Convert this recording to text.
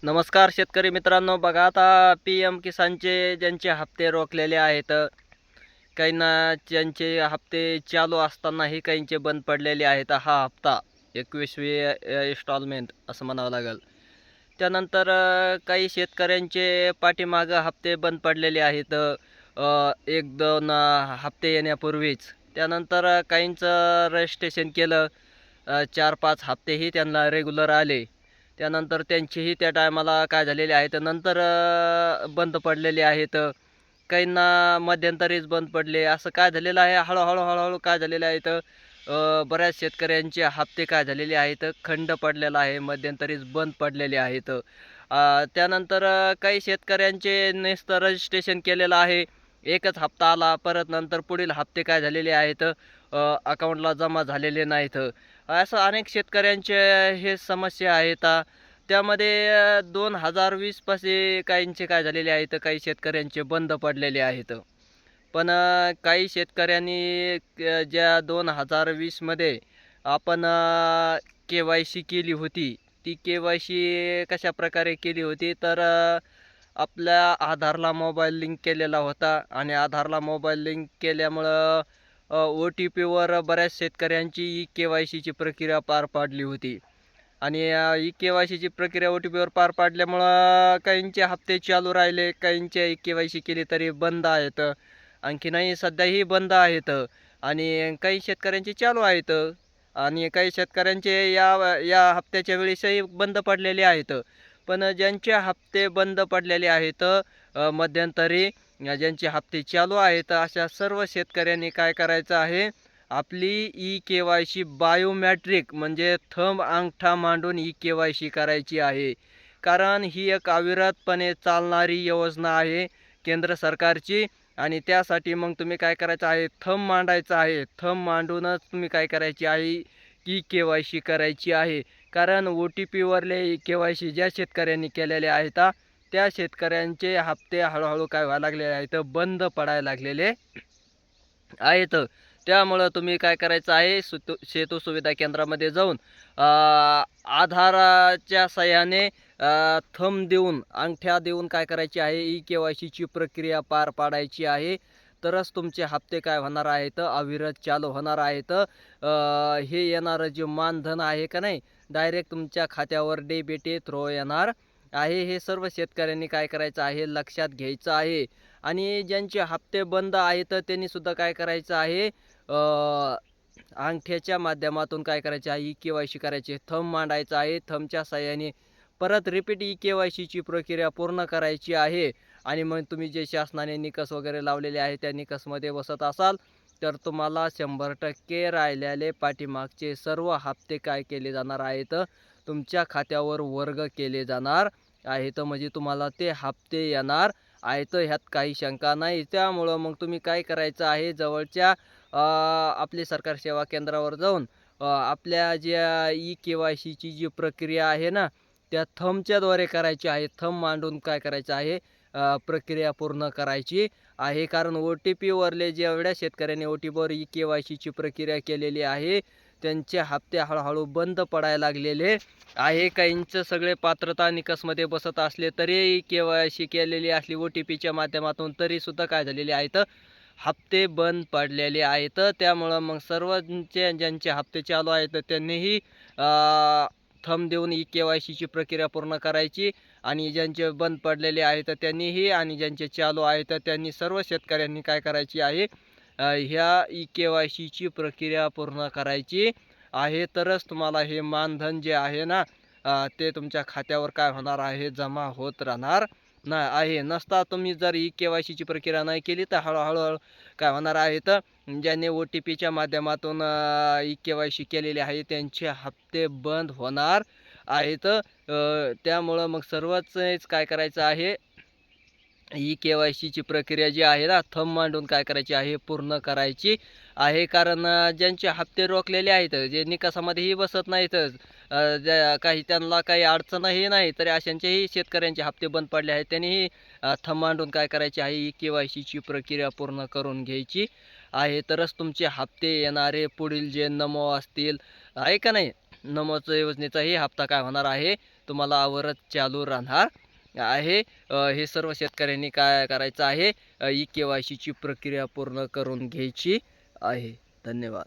नमस्कार शेतकरी मित्रांनो, बघा आता PM किसानचे ज्यांचे हप्ते रोखलेले आहेत, काहींना ज्यांचे हप्ते चालू असतानाही काहींचे बंद पडलेले आहेत. हा हप्ता 21वी इन्स्टॉलमेंट असं म्हणावं लागेल. त्यानंतर काही शेतकऱ्यांचे पाठीमागं हप्ते बंद पडलेले आहेत 1-2 हप्ते येण्यापूर्वीच. त्यानंतर काहींचं रजिस्ट्रेशन केलं, 4-5 हप्तेही त्यांना रेग्युलर आले. त्यानंतर त्यांचेही त्या टायमाला काय झालेले आहेत, नंतर बंद पडलेले आहेत. काहींना मध्यंतरीच बंद पडले. असं काय झालेलं आहे, हळूहळू काय झालेलं आहेत, बऱ्याच शेतकऱ्यांचे हप्ते काय झालेले आहेत, खंड पडलेला आहे, मध्यंतरीच बंद पडलेले आहेत. त्यानंतर काही शेतकऱ्यांचे नुसतं रजिस्ट्रेशन केलेलं आहे, एकच हप्ता आला, परत नंतर पुढील हप्ते काय झालेले आहेत, अकाउंटला जमा झालेले नाहीत. असं अनेक शेतकऱ्यांचे हे समस्या आहेत. त्यामध्ये 2020 पाशी काहींचे काय झालेले आहेत, काही शेतकऱ्यांचे बंद पडलेले आहेत. पण काही शेतकऱ्यांनी ज्या 2020मध्ये आपण KYC केली होती, ती KYC कशाप्रकारे केली होती, तर आपल्या आधारला मोबाईल लिंक केलेला होता आणि आधारला मोबाईल लिंक केल्यामुळं OTPवर बऱ्याच शेतकऱ्यांची KYCची प्रक्रिया पार पाडली होती. आणि KYCची प्रक्रिया OTPवर पार पाडल्यामुळं काहींचे हप्ते चालू राहिले, काहींचे KYC केली तरी बंद आहेत. आणखीनही सध्याही बंद आहेत आणि काही शेतकऱ्यांचे चालू आहेत आणि काही शेतकऱ्यांचे या या हप्त्याच्या वेळेसही बंद पडलेले आहेत. पण ज्यांचे हप्ते बंद पडलेले आहेत मध्यंतरी, ज्यांचे हप्ते चालू आहेत, अशा सर्व शेतकऱ्यांनी काय करायचं आहे, आपली KYC बायोमॅट्रिक म्हणजे थंब अंगठा मांडून KYC करायची आहे. कारण ही एक अविरतपणे चालणारी योजना आहे केंद्र सरकारची आणि त्यासाठी मग तुम्ही काय करायचं आहे, थंब मांडायचा आहे. थंब मांडूनच तुम्ही काय करायची आहे, KYC करायची आहे. कारण OTPवरले KYC ज्या शेतकऱ्यांनी केलेले आहेत, त्या शेतकऱ्यांचे हप्ते हळूहळू काय व्हायला लागलेले आहेत, बंद पडायला लागलेले आहेत. त्यामुळं तुम्ही काय करायचं आहे, सेतू सुविधा केंद्रामध्ये जाऊन आधाराच्या सहाय्याने थंब देऊन, अंगठ्या देऊन काय करायची आहे, KYCची प्रक्रिया पार पाडायची आहे. तरच तुमचे हप्ते काय होणार आहेत, अविरत चालू होणार आहेत. हे येणारं जे मानधन आहे का नाही, डायरेक्ट तुमच्या खात्यावर डेबिट थ्रो येणार आहे. हे सर्व शेतकऱ्यांनी काय करायचं आहे, लक्षात घ्यायचं आहे. आणि ज्यांचे हप्ते बंद आहेत त्यांनी सुद्धा काय करायचं आहे, अंगठ्याच्या माध्यमातून काय करायचे आहे, KYC करायचे, थंब मांडायचा आहे. थंबच्या साहाय्याने परत रिपीट KYCची प्रक्रिया पूर्ण करायची आहे. आणि मग तुम्ही जे शासनाने निकष वगैरे लावलेले आहे, त्या निकषमध्ये बसत असाल तर तुम्हाला 100% राहिलेले पाठीमागचे सर्व हप्ते काय केले जाणार आहेत, तुमच्या खात्यावर वर्ग केले जाणार आहेत. म्हणजे तुम्हाला ते हप्ते येणार आहेत, ह्यात काही शंका नाही. त्यामुळं मग तुम्ही काय करायचं आहे, जवळच्या आपली सरकार सेवा केंद्रावर जाऊन आपल्या ज्या KYCची जी प्रक्रिया आहे ना, त्या थंबच्याद्वारे करायची आहे. थंब मांडून काय करायचं आहे, प्रक्रिया पूर्ण करायची आहे. कारण OTPवरले जेवढ्या शेतकऱ्यांनी OTPवर KYCची प्रक्रिया केलेली आहे, त्यांचे हप्ते हळूहळू बंद पडायला लागलेले आहे. काहींचं सगळे पात्रता निकषमध्ये बसत असले तरी KYC केलेली असली OTPच्या माध्यमातून तरीसुद्धा काय झालेले आहेत, हप्ते बंद पडलेले आहेत. त्यामुळं मग सर्वांचे ज्यांचे हप्ते चालू आहेत त्यांनीही थंब देऊन KYCची प्रक्रिया पूर्ण करायची आणि ज्यांचे बंद पडलेले आहेत त्यांनीही आणि ज्यांचे चालू आहेत त्यांनी सर्व शेतकऱ्यांनी काय करायची आहे, ह्या KYCची प्रक्रिया पूर्ण करायची आहे. तरच तुम्हाला हे मानधन जे आहे ना, ते तुमच्या खात्यावर काय होणार आहे, जमा होत राहणार नाही आहे. नसता तुम्ही जर KYCची प्रक्रिया नाही केली तर हळूहळू काय होणार आहे, तर ज्यांनी OTPच्या माध्यमातून KYC केलेले आहे त्यांचे हप्ते बंद होणार आहेत. त्यामुळं मग सर्वच काय करायचं आहे, KYCची प्रक्रिया जी आहे ना, थंब मांडून काय करायची आहे, पूर्ण करायची आहे. कारण ज्यांचे हप्ते रोखलेले आहेत, जे निकषामध्येही बसत नाहीत, ज्या काही त्यांना काही अडचणही नाही, तरी अशांचेही शेतकऱ्यांचे हप्ते बंद पडले आहेत, त्यांनीही थंब मांडून काय करायची आहे, KYCची प्रक्रिया पूर्ण करून घ्यायची आहे. तरच तुमचे हप्ते येणारे पुढील जे नमो असतील आहे का नाही, नमोचं योजनेचाही हप्ता काय होणार आहे, तुम्हाला अवरत चालू राहणार आहे. हे सर्व शेतकऱ्यांनी काय करायचं आहे, ई-के-वाय-सीची प्रक्रिया पूर्ण करून घ्यायची आहे. धन्यवाद.